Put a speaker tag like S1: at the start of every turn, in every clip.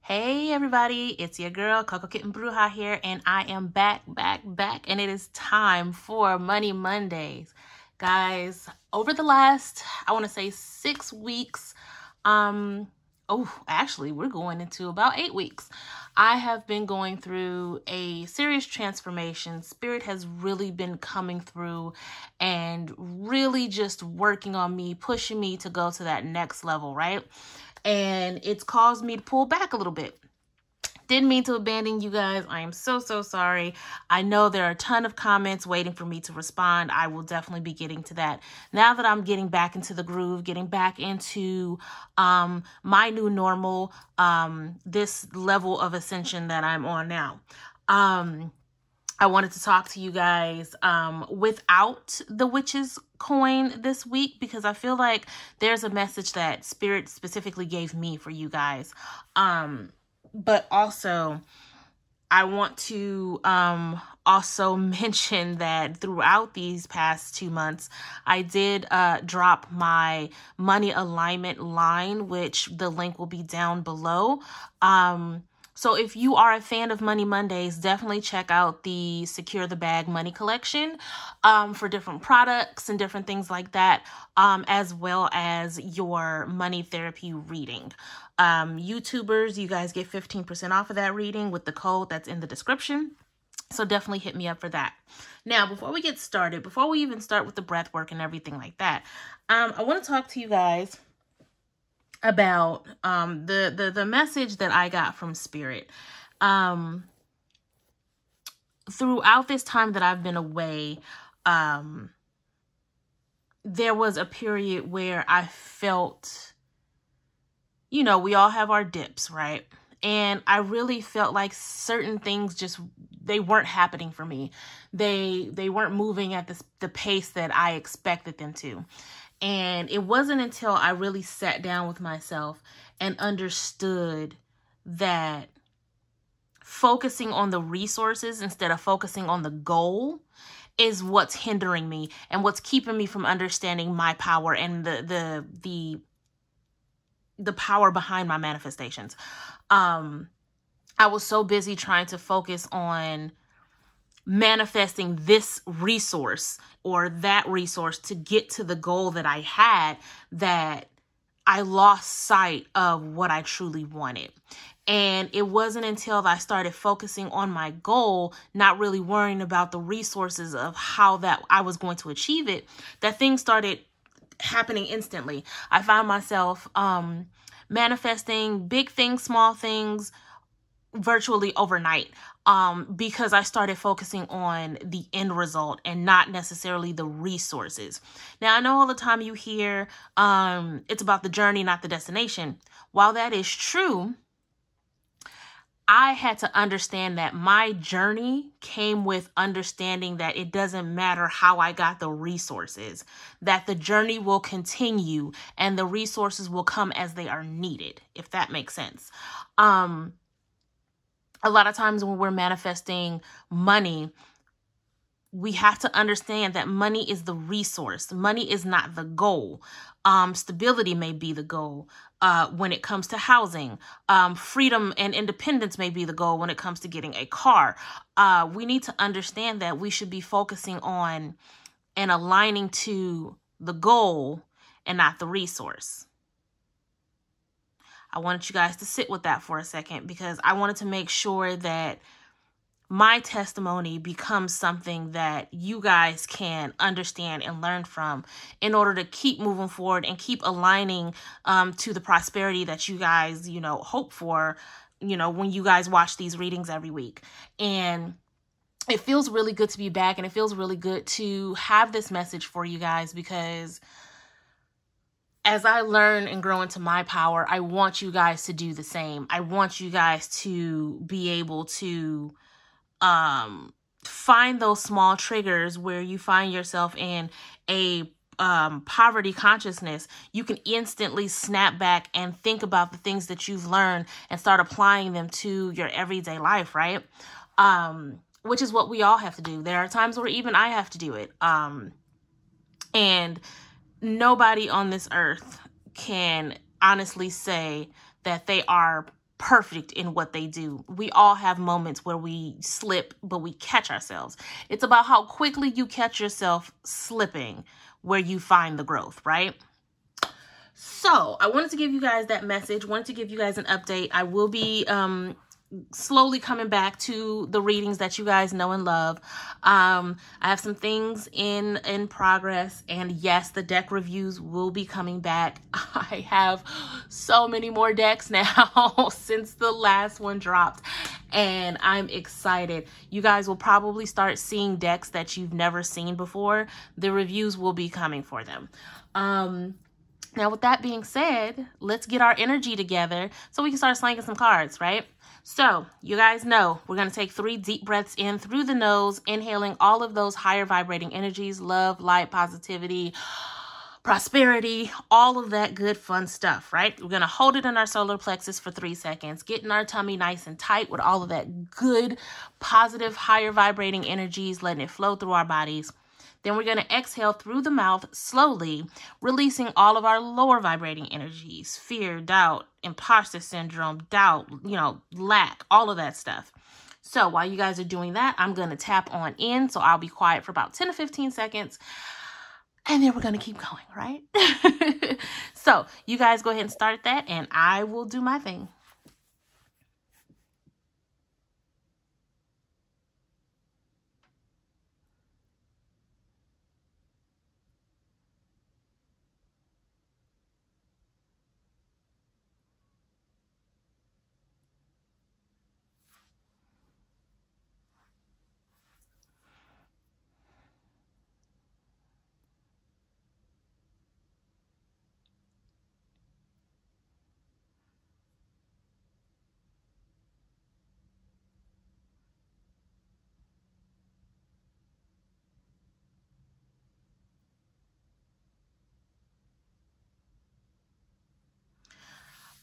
S1: Hey everybody, it's your girl Coco Kitten Bruja here, and I am back, and it is time for Money Mondays. Guys, over the last, I want to say 6 weeks, actually we're going into about 8 weeks. I have been going through a serious transformation. Spirit has really been coming through and really just working on me, pushing me to go to that next level, right? And it's caused me to pull back a little bit. Didn't mean to abandon you guys. I am so sorry. I know there are a ton of comments waiting for me to respond. I will definitely be getting to that. Now that I'm getting back into the groove, getting back into my new normal, this level of ascension that I'm on now. I wanted to talk to you guys without the witch's coin this week, because I feel like there's a message that Spirit specifically gave me for you guys. But also, I want to also mention that throughout these past 2 months, I did drop my money alignment line, which the link will be down below. So if you are a fan of Money Mondays, definitely check out the Secure the Bag Money Collection for different products and different things like that, as well as your money therapy reading. YouTubers, you guys get 15% off of that reading with the code that's in the description. So definitely hit me up for that. Now, before we get started, before we even start with the breath work and everything like that, I want to talk to you guys about the message that I got from Spirit. Throughout this time that I've been away, there was a period where I felt, you know, we all have our dips, right? And I really felt like certain things just, they weren't happening for me. They weren't moving at the pace that I expected them to. And it wasn't until I really sat down with myself and understood that focusing on the resources instead of focusing on the goal is what's hindering me and what's keeping me from understanding my power and the power behind my manifestations. I was so busy trying to focus on manifesting this resource or that resource to get to the goal that I had, that I lost sight of what I truly wanted. And it wasn't until I started focusing on my goal, not really worrying about the resources of how that I was going to achieve it, that things started happening instantly. I found myself manifesting big things, small things, virtually overnight, because I started focusing on the end result and not necessarily the resources. Now, I know all the time you hear it's about the journey, not the destination. While that is true, I had to understand that my journey came with understanding that it doesn't matter how I got the resources, that the journey will continue and the resources will come as they are needed, if that makes sense. A lot of times when we're manifesting money, we have to understand that money is the resource. Money is not the goal. Stability may be the goal when it comes to housing. Freedom and independence may be the goal when it comes to getting a car. We need to understand that we should be focusing on and aligning to the goal and not the resource. I wanted you guys to sit with that for a second, because I wanted to make sure that my testimony becomes something that you guys can understand and learn from in order to keep moving forward and keep aligning to the prosperity that you guys, you know, hope for, you know, when you guys watch these readings every week. And it feels really good to be back, and it feels really good to have this message for you guys, because as I learn and grow into my power, I want you guys to do the same. I want you guys to be able to find those small triggers where you find yourself in a poverty consciousness. You can instantly snap back and think about the things that you've learned and start applying them to your everyday life, right? Which is what we all have to do. There are times where even I have to do it. And nobody on this earth can honestly say that they are perfect in what they do. We all have moments where we slip, but we catch ourselves. It's about how quickly you catch yourself slipping where you find the growth, right? So I wanted to give you guys that message, wanted to give you guys an update. I will be slowly coming back to the readings that you guys know and love. I have some things in progress, and yes, the deck reviews will be coming back. I have so many more decks now since the last one dropped, and I'm excited. You guys will probably start seeing decks that you've never seen before. The reviews will be coming for them. Now, with that being said, let's get our energy together so we can start slanging some cards, right? So, you guys know we're going to take 3 deep breaths in through the nose, inhaling all of those higher vibrating energies, love, light, positivity, prosperity, all of that good fun stuff, right? We're going to hold it in our solar plexus for 3 seconds, getting our tummy nice and tight with all of that good, positive, higher vibrating energies, letting it flow through our bodies. Then we're going to exhale through the mouth slowly, releasing all of our lower vibrating energies, fear, doubt, imposter syndrome, doubt, lack, all of that stuff. So while you guys are doing that, I'm going to tap on in. So I'll be quiet for about 10 to 15 seconds. And then we're going to keep going, right? So you guys go ahead and start that, and I will do my thing.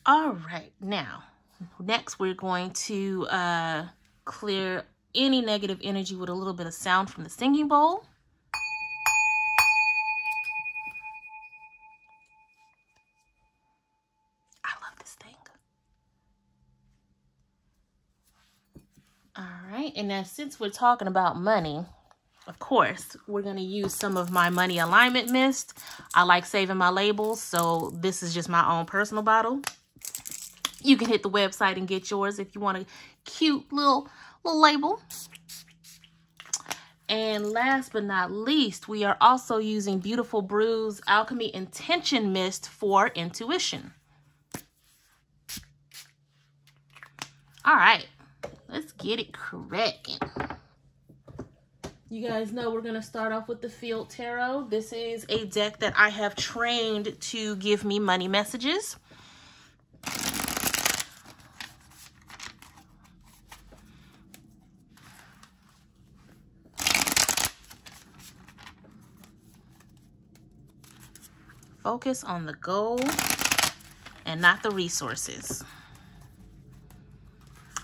S1: All right, now, next we're going to clear any negative energy with a little bit of sound from the singing bowl. I love this thing. All right, and now since we're talking about money, of course, we're going to use some of my money alignment mist. I like saving my labels, so this is just my own personal bottle. You can hit the website and get yours if you want a cute little label. And last but not least, we are also using Beautiful Brews Alchemy Intention Mist for intuition. All right, let's get it cracking. You guys know we're going to start off with the Field Tarot. This is a deck that I have trained to give me money messages. Focus on the goal and not the resources.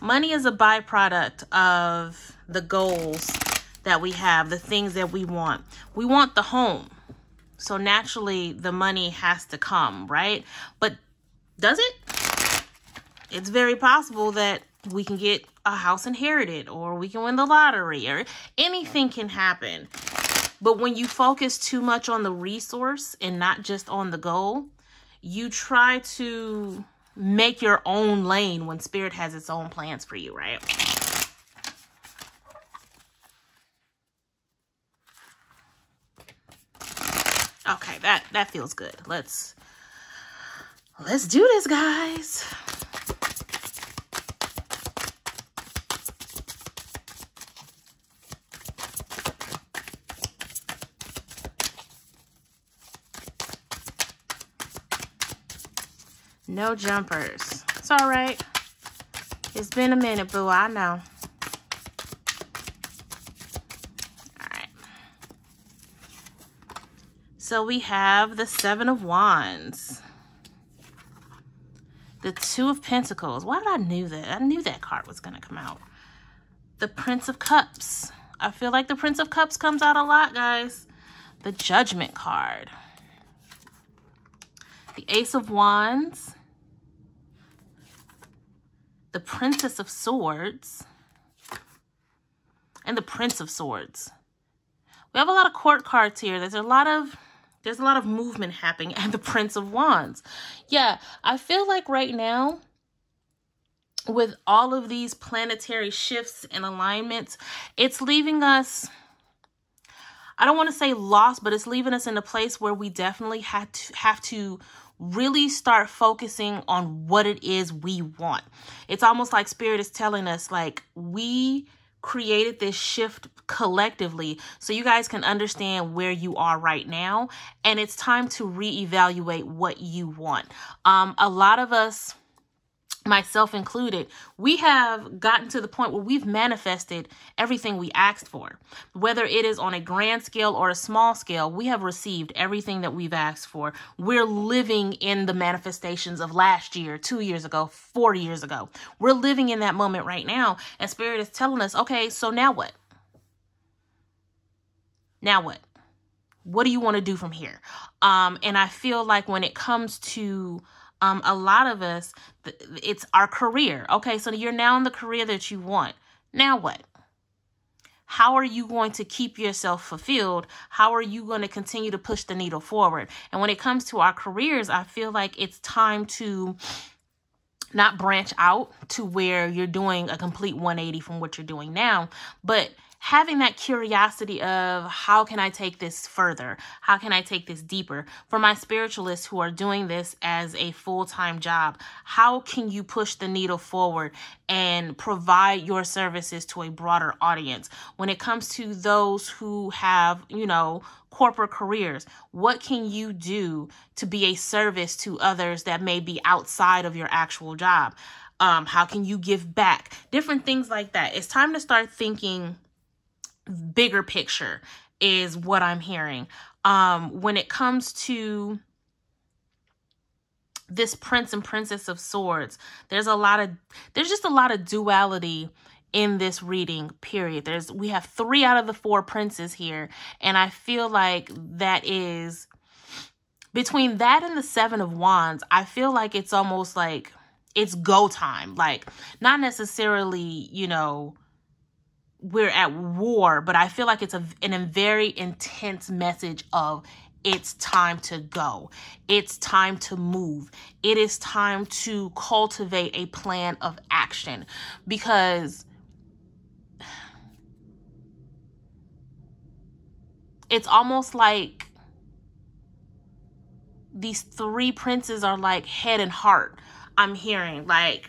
S1: Money is a byproduct of the goals that we have, the things that we want. We want the home. So naturally, the money has to come, right? But does it? It's very possible that we can get a house inherited, or we can win the lottery, or anything can happen. But when you focus too much on the resource and not just on the goal, you try to make your own lane when Spirit has its own plans for you, right? Okay, that feels good. Let's do this, guys. No jumpers. It's all right. It's been a minute, boo. I know. All right. So we have the 7 of Wands. The 2 of Pentacles. Why did I knew that? I knew that card was going to come out. The Prince of Cups. I feel like the Prince of Cups comes out a lot, guys. The Judgment card. The Ace of Wands. the Princess of Swords, and the Prince of Swords. We have a lot of court cards here. There's a lot of movement happening, and the Prince of Wands. Yeah, I feel like right now, with all of these planetary shifts and alignments, it's leaving us, I don't want to say lost, but it's leaving us in a place where we definitely have to really start focusing on what it is we want. It's almost like Spirit is telling us, like, we created this shift collectively so you guys can understand where you are right now, and it's time to reevaluate what you want. A lot of us, myself included, we have gotten to the point where we've manifested everything we asked for. Whether it is on a grand scale or a small scale, we have received everything that we've asked for. We're living in the manifestations of last year, 2 years ago, 4 years ago. We're living in that moment right now, and Spirit is telling us, okay, so now what? Now what? What do you want to do from here? And I feel like when it comes to a lot of us, it's our career. Okay, so you're now in the career that you want. Now what? How are you going to keep yourself fulfilled? How are you going to continue to push the needle forward? And when it comes to our careers, I feel like it's time to not branch out to where you're doing a complete 180 from what you're doing now, but having that curiosity of, how can I take this further? How can I take this deeper? For my spiritualists who are doing this as a full-time job, how can you push the needle forward and provide your services to a broader audience? When it comes to those who have, corporate careers, what can you do to be a service to others that may be outside of your actual job? How can you give back? Different things like that. It's time to start thinking bigger picture is what I'm hearing. When it comes to this Prince and Princess of Swords, there's just a lot of duality in this reading, period. We have 3 out of the 4 princes here, and I feel like that is, between that and the 7 of Wands, I feel like it's almost like it's go time. Like, not necessarily, we're at war, but I feel like it's a very intense message of, it's time to go. It's time to move. It is time to cultivate a plan of action, because it's almost like these 3 princes are like head and heart. I'm hearing, like,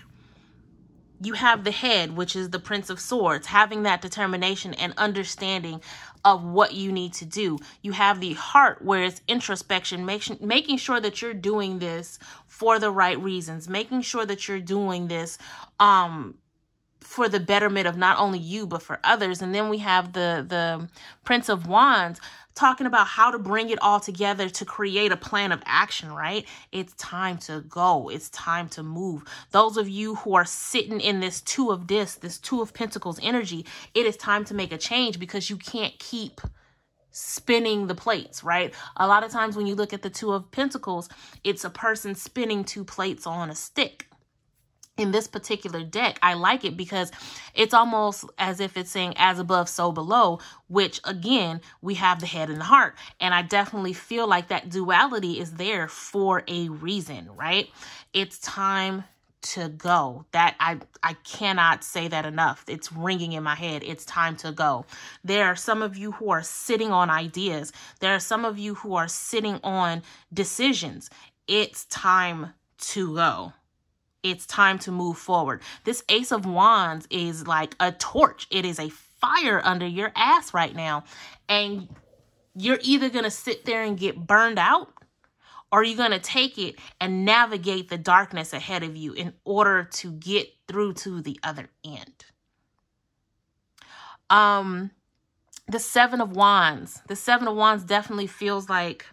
S1: you have the head, which is the Prince of Swords, having that determination and understanding of what you need to do. You have the heart, where it's introspection, making sure that you're doing this for the right reasons, making sure that you're doing this for the betterment of not only you, but for others. And then we have the Prince of Wands, talking about how to bring it all together to create a plan of action, right? It's time to go. It's time to move. Those of you who are sitting in this Two of Discs, this Two of Pentacles energy, it is time to make a change, because you can't keep spinning the plates, right? A lot of times when you look at the Two of Pentacles, it's a person spinning 2 plates on a stick. In this particular deck, I like it because it's almost as if it's saying as above, so below, which again, we have the head and the heart. And I definitely feel like that duality is there for a reason, right? It's time to go. That I cannot say that enough. It's ringing in my head. It's time to go. There are some of you who are sitting on ideas. There are some of you who are sitting on decisions. It's time to go. It's time to move forward. This Ace of Wands is like a torch. It is a fire under your ass right now. And you're either going to sit there and get burned out, or you're going to take it and navigate the darkness ahead of you in order to get through to the other end. The Seven of Wands. The Seven of Wands definitely feels like,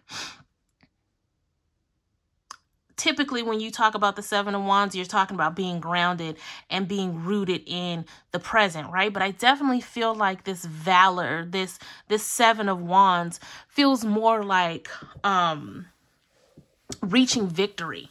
S1: typically when you talk about the Seven of Wands, you're talking about being grounded and being rooted in the present, right? But I definitely feel like this valor, this Seven of Wands feels more like reaching victory.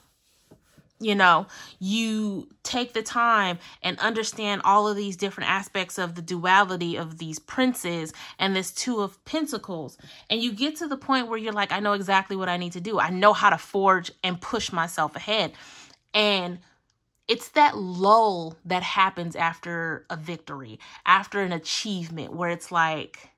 S1: You know, you take the time and understand all of these different aspects of the duality of these princes and this Two of Pentacles. And you get to the point where you're like, I know exactly what I need to do. I know how to forge and push myself ahead. And it's that lull that happens after a victory, after an achievement, where it's like,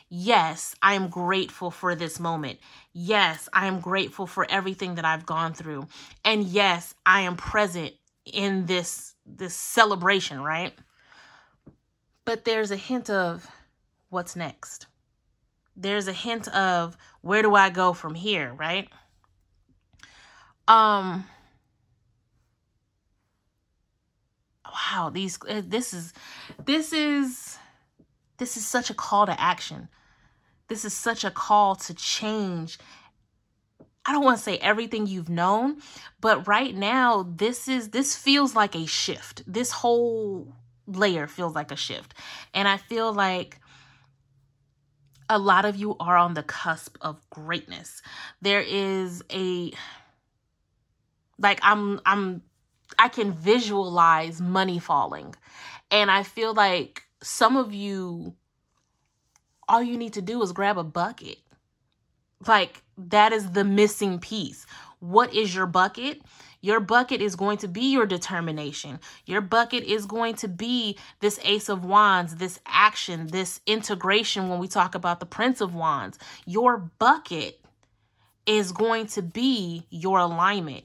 S1: yes, I am grateful for this moment. Yes, I am grateful for everything that I've gone through. And yes, I am present in this celebration, right? But there's a hint of what's next. There's a hint of where do I go from here, right? Wow, this is such a call to action. This is such a call to change. I don't want to say everything you've known, but right now, this feels like a shift. This whole layer feels like a shift. And I feel like a lot of you are on the cusp of greatness. There is I can visualize money falling. And I feel like some of you, all you need to do is grab a bucket. Like, that is the missing piece. What is your bucket? Your bucket is going to be your determination. Your bucket is going to be this Ace of Wands, this action, this integration when we talk about the Prince of Wands. Your bucket is going to be your alignment.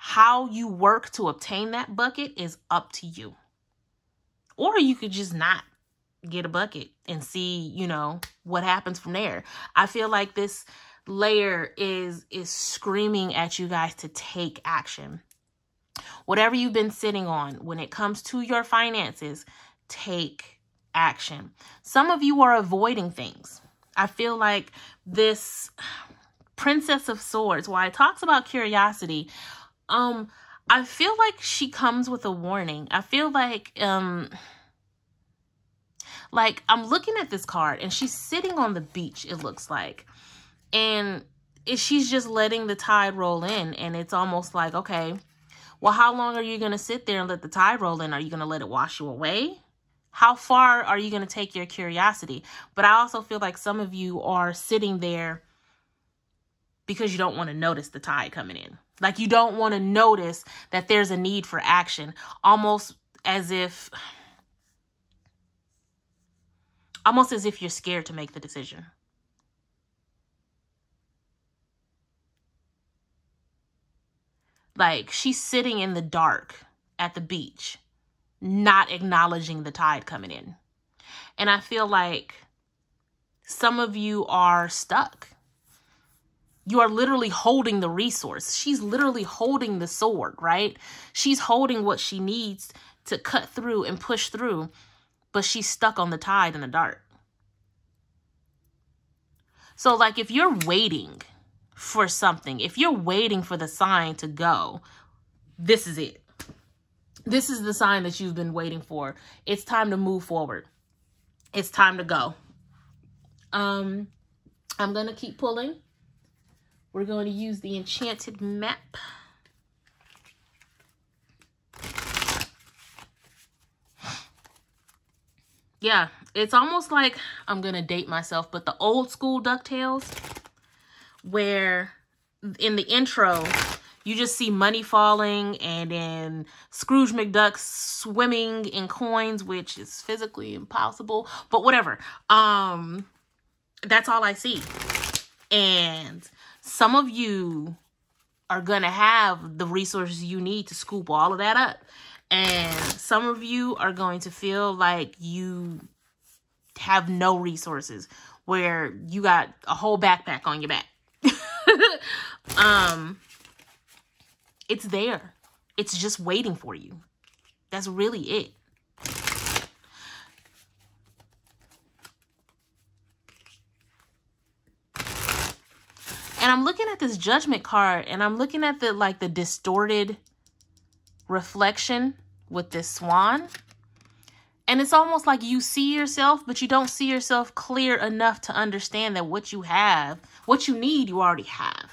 S1: How you work to obtain that bucket is up to you. Or you could just not get a bucket and see, you know, what happens from there. I feel like this layer is screaming at you guys to take action. Whatever you've been sitting on when it comes to your finances, take action. Some of you are avoiding things. I feel like this Princess of Swords, while it talks about curiosity, I feel like she comes with a warning. I feel like I'm looking at this card and she's sitting on the beach, it looks like. And she's just letting the tide roll in. And it's almost like, okay, well, how long are you going to sit there and let the tide roll in? Are you going to let it wash you away? How far are you going to take your curiosity? But I also feel like some of you are sitting there because you don't want to notice the tide coming in. Like, you don't want to notice that there's a need for action. Almost as if you're scared to make the decision. Like, she's sitting in the dark at the beach, not acknowledging the tide coming in. And I feel like some of you are stuck. You are literally holding the resource. She's literally holding the sword, right? She's holding what she needs to cut through and push through, but she's stuck on the tide in the dark. So, like, if you're waiting for something, if you're waiting for the sign to go, this is it. This is the sign that you've been waiting for. It's time to move forward. It's time to go. I'm going to keep pulling. We're going to use the Enchanted Map. Yeah, it's almost like, I'm going to date myself, but the old school DuckTales, where in the intro, you just see money falling and then Scrooge McDuck swimming in coins, which is physically impossible, but whatever. That's all I see. And some of you are going to have the resources you need to scoop all of that up. And some of you are going to feel like you have no resources, where you got a whole backpack on your back. It's there. It's just waiting for you. That's really it. And I'm looking at this Judgment card, and I'm looking at the distorted reflection with this swan. And it's almost like you see yourself, but you don't see yourself clear enough to understand that what you have, what you need, you already have.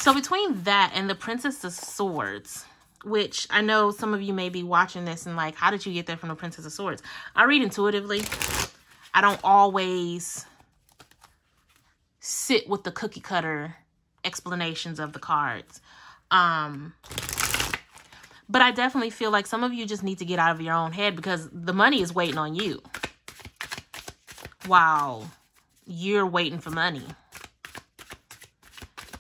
S1: So between that and the Princess of Swords, which I know some of you may be watching this and like, how did you get that from the Princess of Swords? I read intuitively. I don't always sit with the cookie cutter explanations of the cards. But I definitely feel like some of you just need to get out of your own head, because the money is waiting on you while you're waiting for money.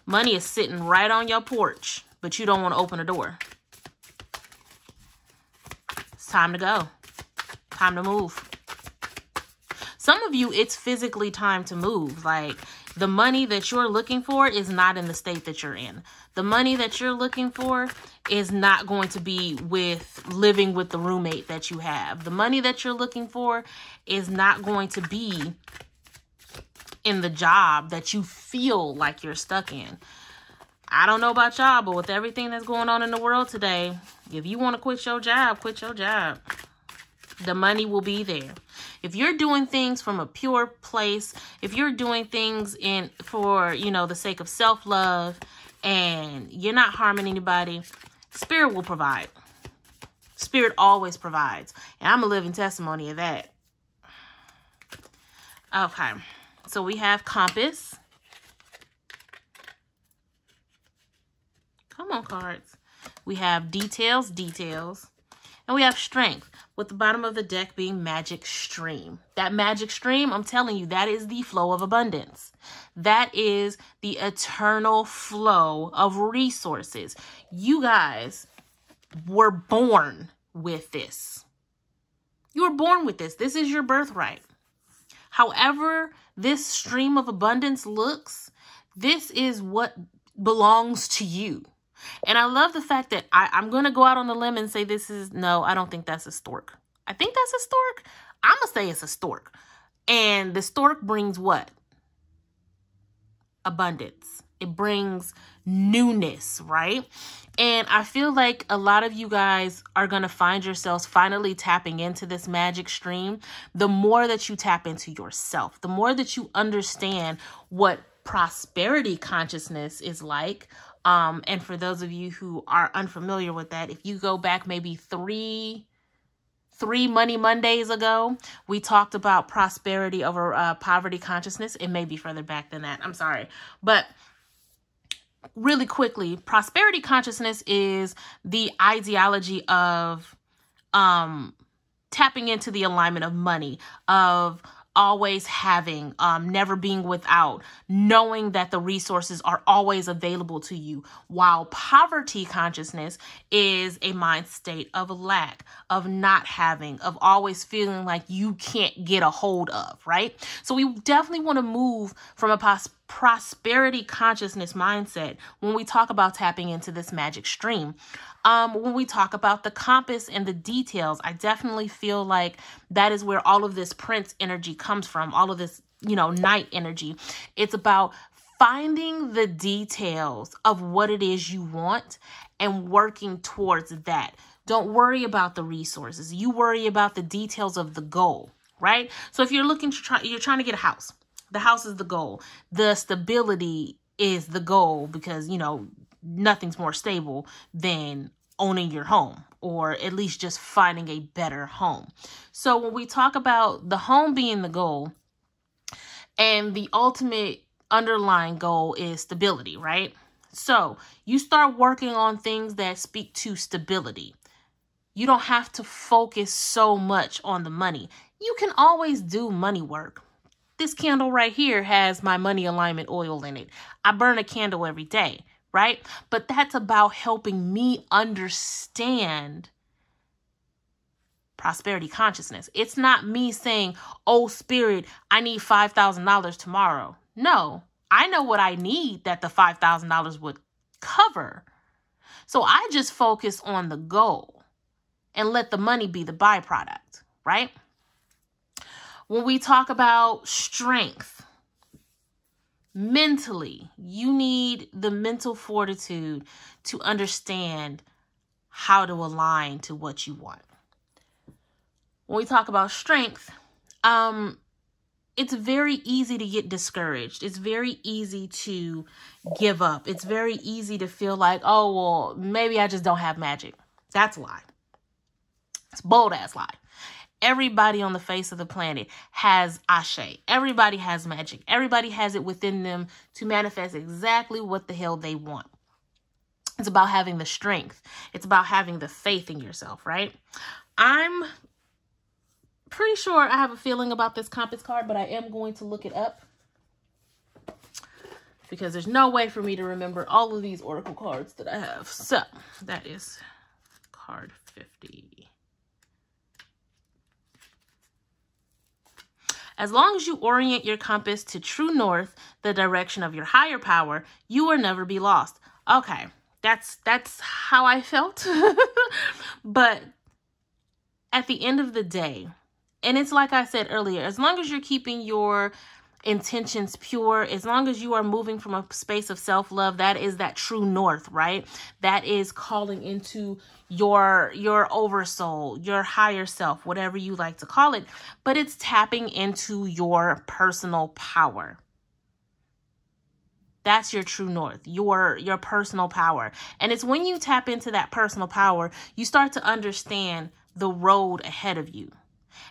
S1: Money is sitting right on your porch, but you don't want to open the door. It's time to go. Time to move. Some of you, it's physically time to move. Like, the money that you're looking for is not in the state that you're in. The money that you're looking for is not going to be with living with the roommate that you have. The money that you're looking for is not going to be in the job that you feel like you're stuck in. I don't know about y'all, but with everything that's going on in the world today, if you want to quit your job, quit your job. The money will be there. If you're doing things from a pure place, if you're doing things for, you know, the sake of self-love, and you're not harming anybody, Spirit will provide. Spirit always provides. And I'm a living testimony of that. Okay. So we have Compass. Come on, cards. We have Details. And we have Strength, with the bottom of the deck being Magic Stream. That magic stream, I'm telling you, that is the flow of abundance. That is the eternal flow of resources. You guys were born with this. You were born with this. This is your birthright. However this stream of abundance looks, this is what belongs to you. And I love the fact that I'm going to go out on the limb and say this is, no, I don't think that's a stork. I think that's a stork. I'm going to say it's a stork. And the stork brings what? Abundance. It brings newness, right? And I feel like a lot of you guys are going to find yourselves finally tapping into this magic stream. The more that you tap into yourself, the more that you understand what prosperity consciousness is like. And for those of you who are unfamiliar with that, if you go back maybe three Money Mondays ago, we talked about prosperity over poverty consciousness. It may be further back than that. I'm sorry. But really quickly, prosperity consciousness is the ideology of tapping into the alignment of money, of always having, never being without, knowing that the resources are always available to you, while poverty consciousness is a mind state of lack, of not having, of always feeling like you can't get a hold of, right? So we definitely want to move from a prosperity consciousness mindset when we talk about tapping into this magic stream. When we talk about the compass and the details, I definitely feel like that is where all of this Prince energy comes from, all of this, you know, night energy. It's about finding the details of what it is you want and working towards that. Don't worry about the resources. You worry about the details of the goal, right? So if you're you're trying to get a house, the house is the goal. The stability is the goal, because, you know, nothing's more stable than owning your home, or at least just finding a better home. So when we talk about the home being the goal, and the ultimate underlying goal is stability, right? So you start working on things that speak to stability. You don't have to focus so much on the money. You can always do money work. This candle right here has my money alignment oil in it. I burn a candle every day, right? But that's about helping me understand prosperity consciousness. It's not me saying, oh, Spirit, I need $5,000 tomorrow. No, I know what I need that the $5,000 would cover. So I just focus on the goal and let the money be the byproduct, right? When we talk about strength, mentally, you need the mental fortitude to understand how to align to what you want. When we talk about strength, it's very easy to get discouraged. It's very easy to give up. It's very easy to feel like, oh, well, maybe I just don't have magic. That's a lie. It's a bold ass lie. Everybody on the face of the planet has Ashe. Everybody has magic. Everybody has it within them to manifest exactly what the hell they want. It's about having the strength. It's about having the faith in yourself, right? I'm pretty sure I have a feeling about this compass card, but I am going to look it up because there's no way for me to remember all of these oracle cards that I have. So that is card 50. As long as you orient your compass to true north, the direction of your higher power, you will never be lost. Okay, that's how I felt. But at the end of the day, and it's like I said earlier, as long as you're keeping your intentions pure, as long as you are moving from a space of self-love, that is that true north, right? That is calling into your oversoul, your higher self, whatever you like to call it, but it's tapping into your personal power. That's your true north, your personal power. And it's when you tap into that personal power, you start to understand the road ahead of you.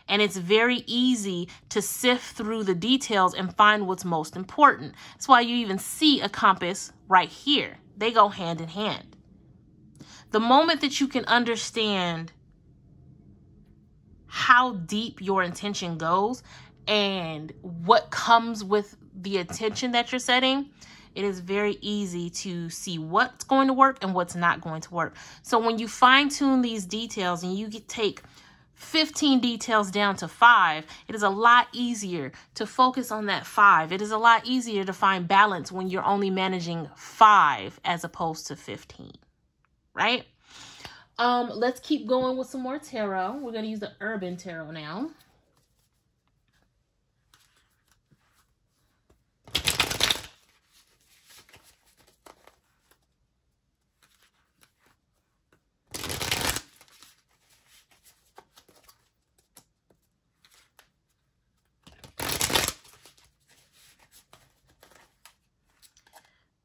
S1: And it's very easy to sift through the details and find what's most important. That's why you even see a compass right here. They go hand in hand. The moment that you can understand how deep your intention goes and what comes with the intention that you're setting, it is very easy to see what's going to work and what's not going to work. So when you fine tune these details and you take 15 details down to 5, it is a lot easier to focus on that 5. It is a lot easier to find balance when you're only managing 5 as opposed to 15, right? Let's keep going with some more tarot. We're going to use the Urban Tarot now.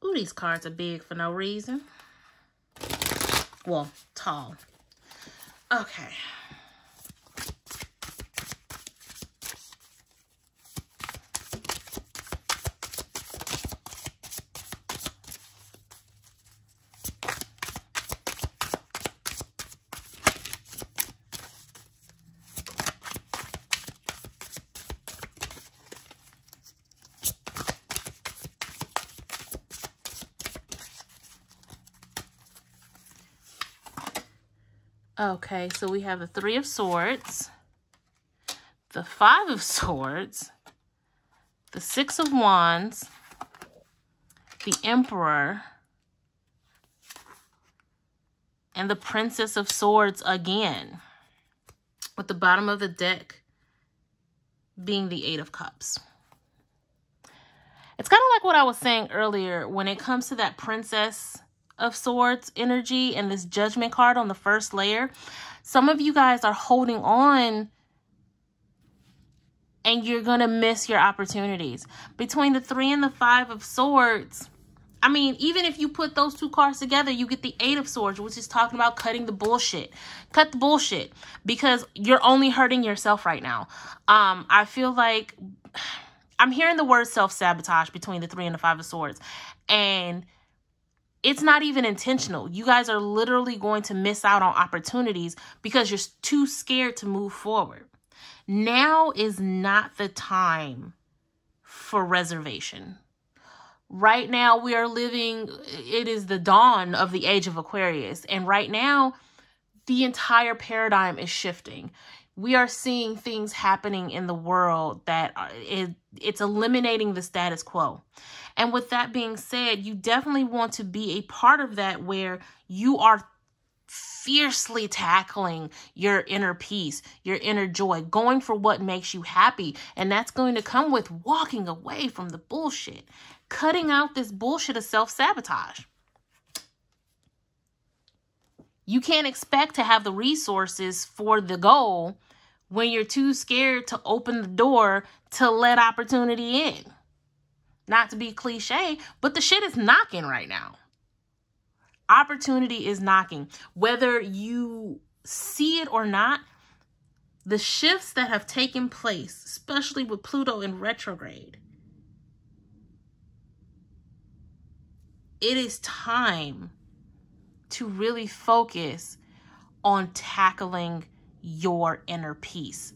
S1: Ooh, these cards are big for no reason. Well, tall. Okay. Okay, so we have the 3 of Swords, the 5 of Swords, the 6 of Wands, the Emperor, and the Princess of Swords again, with the bottom of the deck being the 8 of Cups. It's kind of like what I was saying earlier when it comes to that Princess of Swords energy and this Judgment card on the first layer. Some of you guys are holding on and you're gonna miss your opportunities. Between the 3 and the 5 of Swords, I mean, even if you put those 2 cards together, you get the 8 of Swords, which is talking about cutting the bullshit. Cut the bullshit, because you're only hurting yourself right now. I feel like I'm hearing the word self-sabotage between the 3 and the 5 of Swords, and it's not even intentional. You guys are literally going to miss out on opportunities because you're too scared to move forward. Now is not the time for reservation. Right now we are living, it is the dawn of the age of Aquarius. And right now, the entire paradigm is shifting. We are seeing things happening in the world that it's eliminating the status quo. And with that being said, you definitely want to be a part of that, where you are fiercely tackling your inner peace, your inner joy, going for what makes you happy. And that's going to come with walking away from the bullshit, cutting out this bullshit of self-sabotage. You can't expect to have the resources for the goal when you're too scared to open the door to let opportunity in. Not to be cliche, but the shit is knocking right now. Opportunity is knocking. Whether you see it or not, the shifts that have taken place, especially with Pluto in retrograde, it is time to really focus on tackling your inner peace.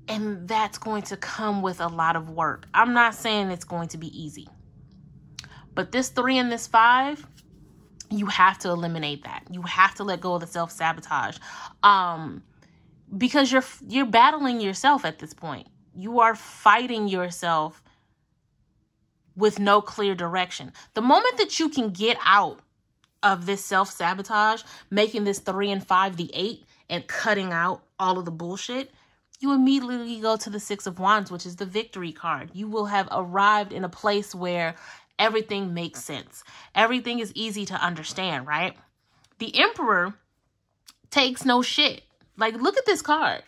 S1: And that's going to come with a lot of work. I'm not saying it's going to be easy. But this 3 and this 5, you have to eliminate that. You have to let go of the self-sabotage. Because you're battling yourself at this point. You are fighting yourself with no clear direction. The moment that you can get out of this self-sabotage, making this 3 and 5 the 8, and cutting out all of the bullshit, you immediately go to the 6 of Wands, which is the victory card. You will have arrived in a place where everything makes sense. Everything is easy to understand, right? The Emperor takes no shit. Like, look at this card.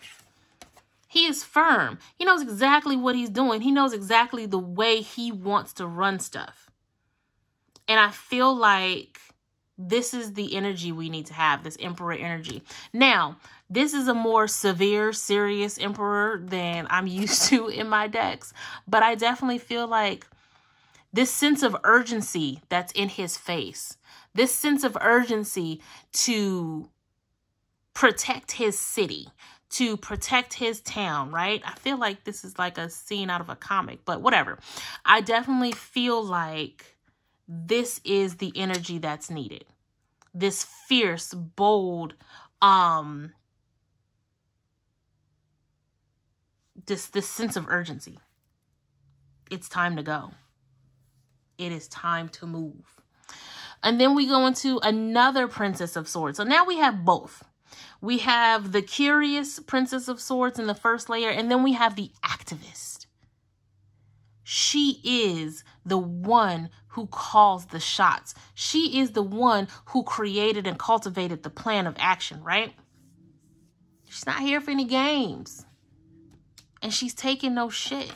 S1: He is firm. He knows exactly what he's doing. He knows exactly the way he wants to run stuff. And I feel like this is the energy we need to have, this Emperor energy. Now, this is a more severe, serious Emperor than I'm used to in my decks. But I definitely feel like this sense of urgency that's in his face, this sense of urgency to protect his city, to protect his town, right? I feel like this is like a scene out of a comic, but whatever. I definitely feel like this is the energy that's needed. This fierce, bold, this sense of urgency. It's time to go. It is time to move. And then we go into another Princess of Swords. So now we have both. We have the curious Princess of Swords in the first layer, and then we have the activist. She is the one who calls the shots. She is the one who created and cultivated the plan of action, right? She's not here for any games. And she's taking no shit.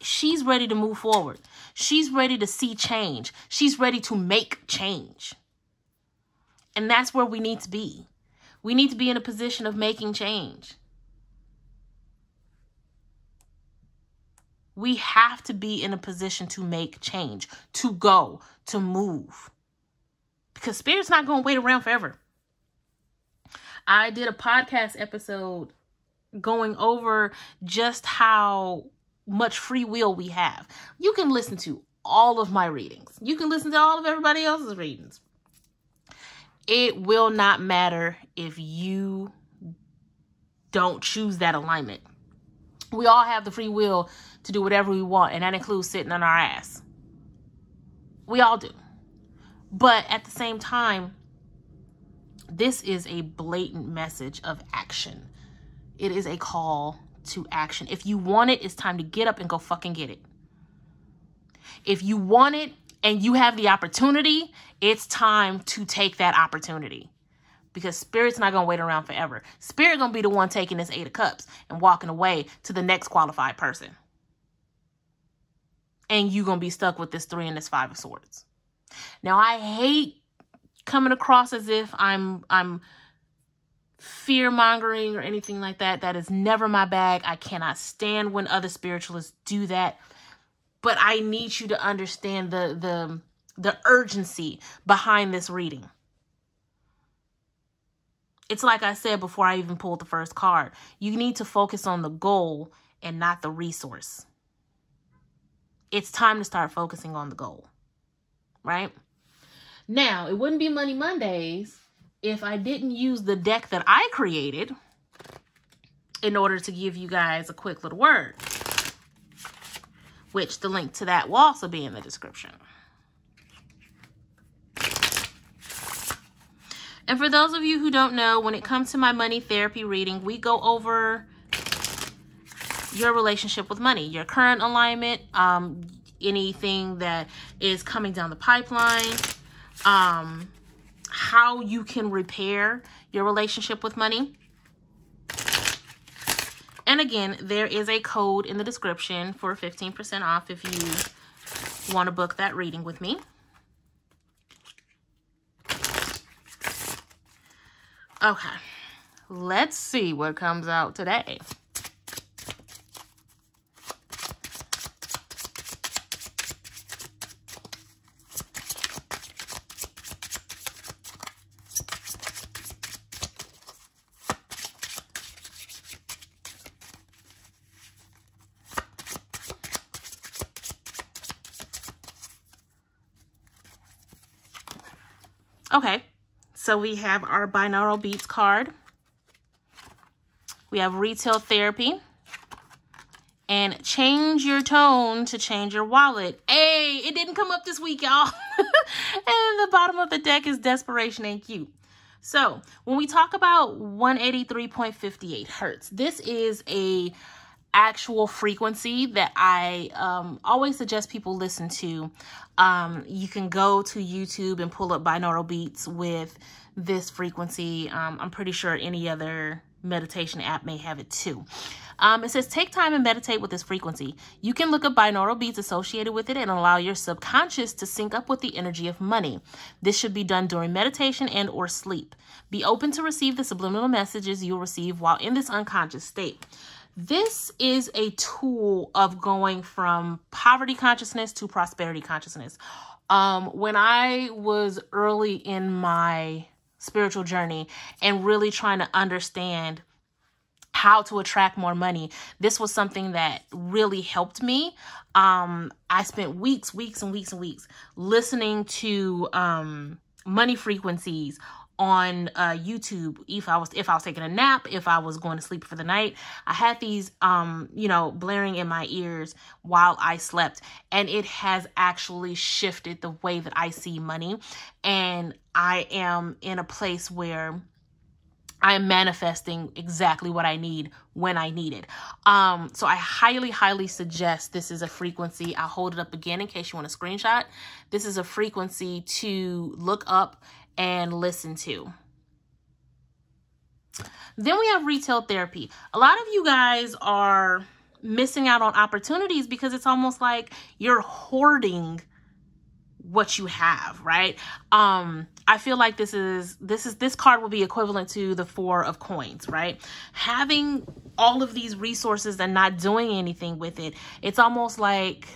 S1: She's ready to move forward. She's ready to see change. She's ready to make change. And that's where we need to be. We need to be in a position of making change. We have to be in a position to make change, to go, to move. Because Spirit's not going to wait around forever. I did a podcast episode going over just how much free will we have. You can listen to all of my readings. You can listen to all of everybody else's readings. It will not matter if you don't choose that alignment. We all have the free will to do whatever we want, and that includes sitting on our ass. We all do. But at the same time, this is a blatant message of action. It is a call to action. If you want it, it's time to get up and go fucking get it. If you want it and you have the opportunity, it's time to take that opportunity. Because Spirit's not going to wait around forever. Spirit going to be the one taking this 8 of Cups and walking away to the next qualified person. And you going to be stuck with this 3 and this 5 of Swords. Now, I hate coming across as if I'm fear-mongering or anything like that. That is never my bag. I cannot stand when other spiritualists do that. But I need you to understand the urgency behind this reading. It's like I said before I even pulled the first card. You need to focus on the goal and not the resource. It's time to start focusing on the goal. Right? Now, it wouldn't be Money Mondays if I didn't use the deck that I created in order to give you guys a quick little word. Which the link to that will also be in the description. And for those of you who don't know, when it comes to my money therapy reading, we go over your relationship with money, your current alignment, anything that is coming down the pipeline, how you can repair your relationship with money. And again, there is a code in the description for 15% off if you want to book that reading with me. Okay, let's see what comes out today. Okay, so we have our binaural beats card. We have retail therapy. And change your tone to change your wallet. Hey, it didn't come up this week, y'all. And the bottom of the deck is desperation ain't cute. So when we talk about 183.58 hertz, this is a actual frequency that I always suggest people listen to. You can go to YouTube and pull up binaural beats with this frequency. I'm pretty sure any other meditation app may have it too. It says, take time and meditate with this frequency. You can look up binaural beats associated with it and allow your subconscious to sync up with the energy of money. This should be done during meditation and or sleep. Be open to receive the subliminal messages you'll receive while in this unconscious state. This is a tool of going from poverty consciousness to prosperity consciousness. When I was early in my spiritual journey and really trying to understand how to attract more money, this was something that really helped me. I spent weeks listening to money frequencies on YouTube. If I was taking a nap, if I was going to sleep for the night, I had these blaring in my ears while I slept, and it has actually shifted the way that I see money. And I am in a place where I am manifesting exactly what I need when I need it. So I highly suggest this is a frequency. I'll hold it up again in case you want a screenshot. This is a frequency to look up and listen to. Then we have retail therapy. A lot of you guys are missing out on opportunities because it's almost like you're hoarding what you have, right? I feel like this card will be equivalent to the 4 of coins, right? Having all of these resources and not doing anything with it, it's almost like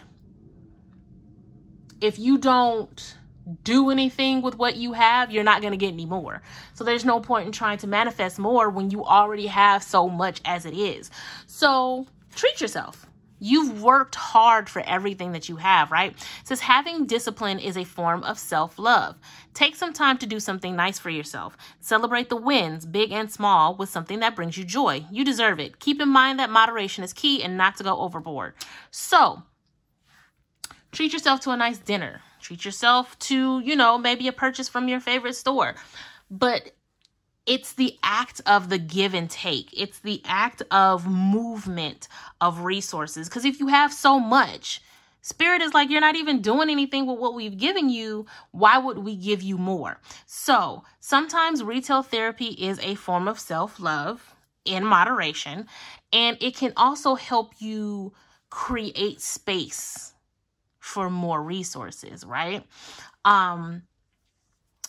S1: if you don't do anything with what you have, you're not going to get any more. So there's no point in trying to manifest more when you already have so much as it is. So treat yourself. You've worked hard for everything that you have, right? It says having discipline is a form of self-love. Take some time to do something nice for yourself. Celebrate the wins, big and small, with something that brings you joy. You deserve it. Keep in mind that moderation is key and not to go overboard. So treat yourself to a nice dinner. Treat yourself to, maybe a purchase from your favorite store. But it's the act of the give and take. It's the act of movement of resources. Because if you have so much, Spirit is like, you're not even doing anything with what we've given you. Why would we give you more? So sometimes retail therapy is a form of self-love in moderation. And it can also help you create space for more resources, right?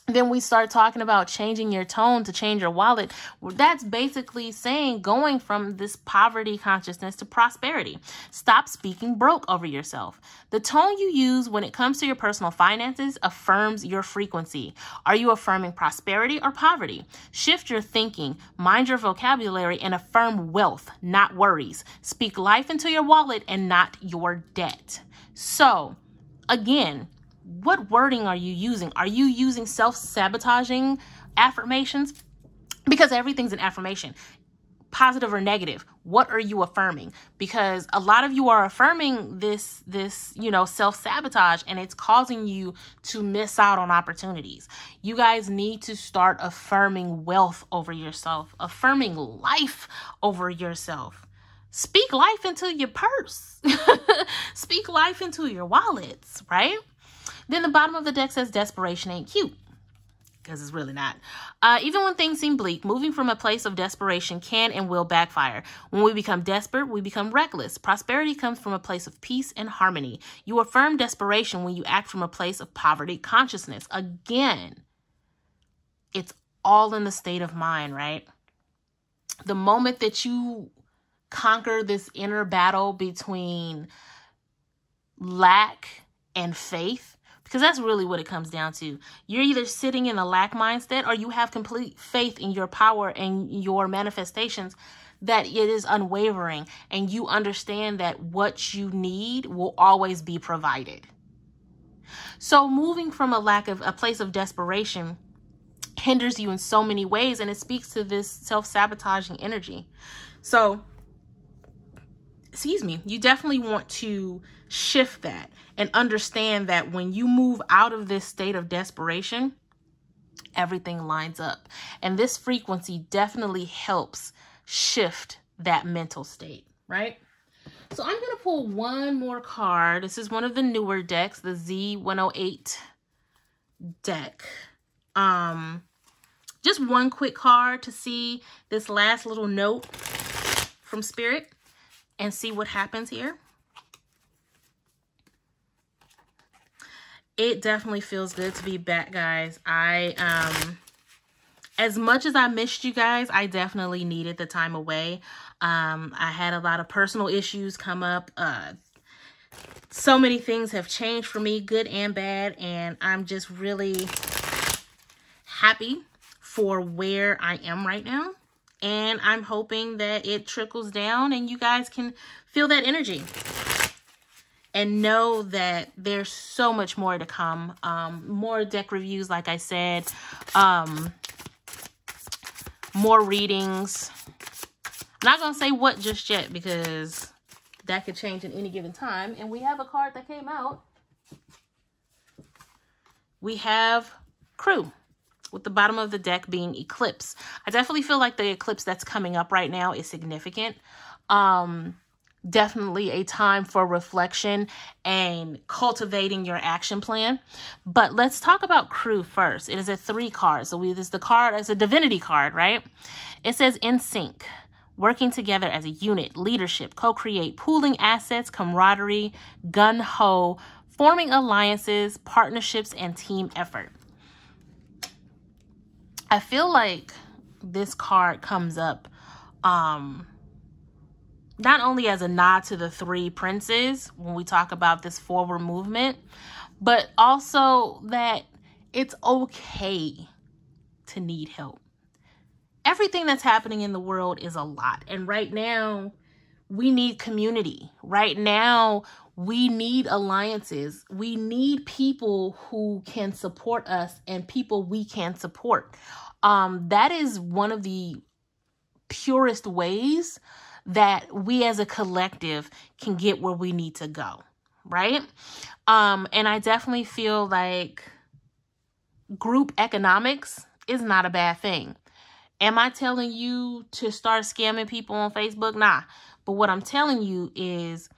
S1: Then we start talking about changing your tone to change your wallet. That's basically saying going from this poverty consciousness to prosperity. Stop speaking broke over yourself. The tone you use when it comes to your personal finances affirms your frequency. Are you affirming prosperity or poverty? Shift your thinking, mind your vocabulary, and affirm wealth, not worries. Speak life into your wallet and not your debt. So, again, what wording are you using? Are you using self-sabotaging affirmations? Because everything's an affirmation, positive or negative. What are you affirming? Because a lot of you are affirming this self-sabotage, and it's causing you to miss out on opportunities. You guys need to start affirming wealth over yourself, affirming life over yourself. Speak life into your purse. Speak life into your wallets, right? Then the bottom of the deck says desperation ain't cute. because it's really not. Even when things seem bleak, moving from a place of desperation can and will backfire. When we become desperate, we become reckless. Prosperity comes from a place of peace and harmony. You affirm desperation when you act from a place of poverty consciousness. Again, it's all in the state of mind, right? The moment that you conquer this inner battle between lack and faith, because that's really what it comes down to. You're either sitting in a lack mindset or you have complete faith in your power and your manifestations, that it is unwavering, and you understand that what you need will always be provided. So moving from a place of desperation hinders you in so many ways, and it speaks to this self-sabotaging energy. So, excuse me, you definitely want to shift that and understand that when you move out of this state of desperation, everything lines up. And this frequency definitely helps shift that mental state, right? So I'm going to pull one more card. This is one of the newer decks, the Z108 deck. Just one quick card to see this last little note from Spirit and see what happens here. It definitely feels good to be back, guys. As much as I missed you guys, I definitely needed the time away. I had a lot of personal issues come up. So many things have changed for me, good and bad, and I'm just really happy for where I am right now. And I'm hoping that it trickles down and you guys can feel that energy. And know that there's so much more to come. More deck reviews, like I said. More readings. I'm not going to say what just yet because that could change at any given time. And we have a card that came out. We have Crew, with the bottom of the deck being Eclipse. I definitely feel like the eclipse that's coming up right now is significant. Definitely a time for reflection and cultivating your action plan. But let's talk about Crew first. It is a 3 card. So this the card as a divinity card, right? It says in sync, working together as a unit, leadership, co-create, pooling assets, camaraderie, gun-ho, forming alliances, partnerships, and team effort. I feel like this card comes up not only as a nod to the 3 princes when we talk about this forward movement, but also that it's okay to need help. Everything that's happening in the world is a lot. And right now, we need community. Right now, we need alliances. We need people who can support us and people we can support. That is one of the purest ways that we as a collective can get where we need to go, right? And I definitely feel like group economics is not a bad thing. Am I telling you to start scamming people on Facebook? Nah. But what I'm telling you is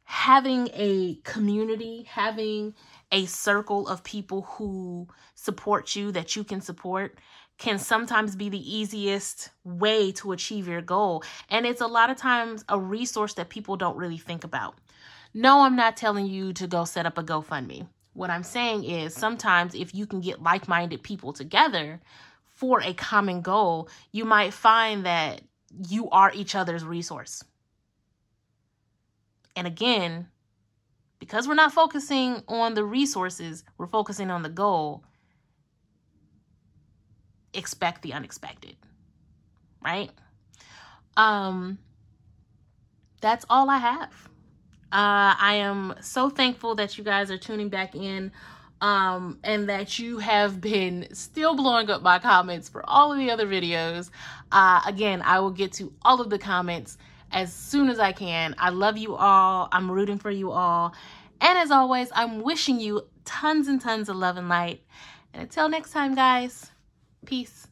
S1: having a community, having a circle of people who support you, that you can support, can sometimes be the easiest way to achieve your goal. And it's a lot of times a resource that people don't really think about. No, I'm not telling you to go set up a GoFundMe. What I'm saying is sometimes if you can get like-minded people together for a common goal, you might find that you are each other's resource. And again, because we're not focusing on the resources, we're focusing on the goal. Expect the unexpected, right? That's all I have. I am so thankful that you guys are tuning back in, and that you have been still blowing up my comments for all of the other videos. Again, I will get to all of the comments as soon as I can. I love you all. I'm rooting for you all. And as always, I'm wishing you tons and tons of love and light. And until next time, guys, peace.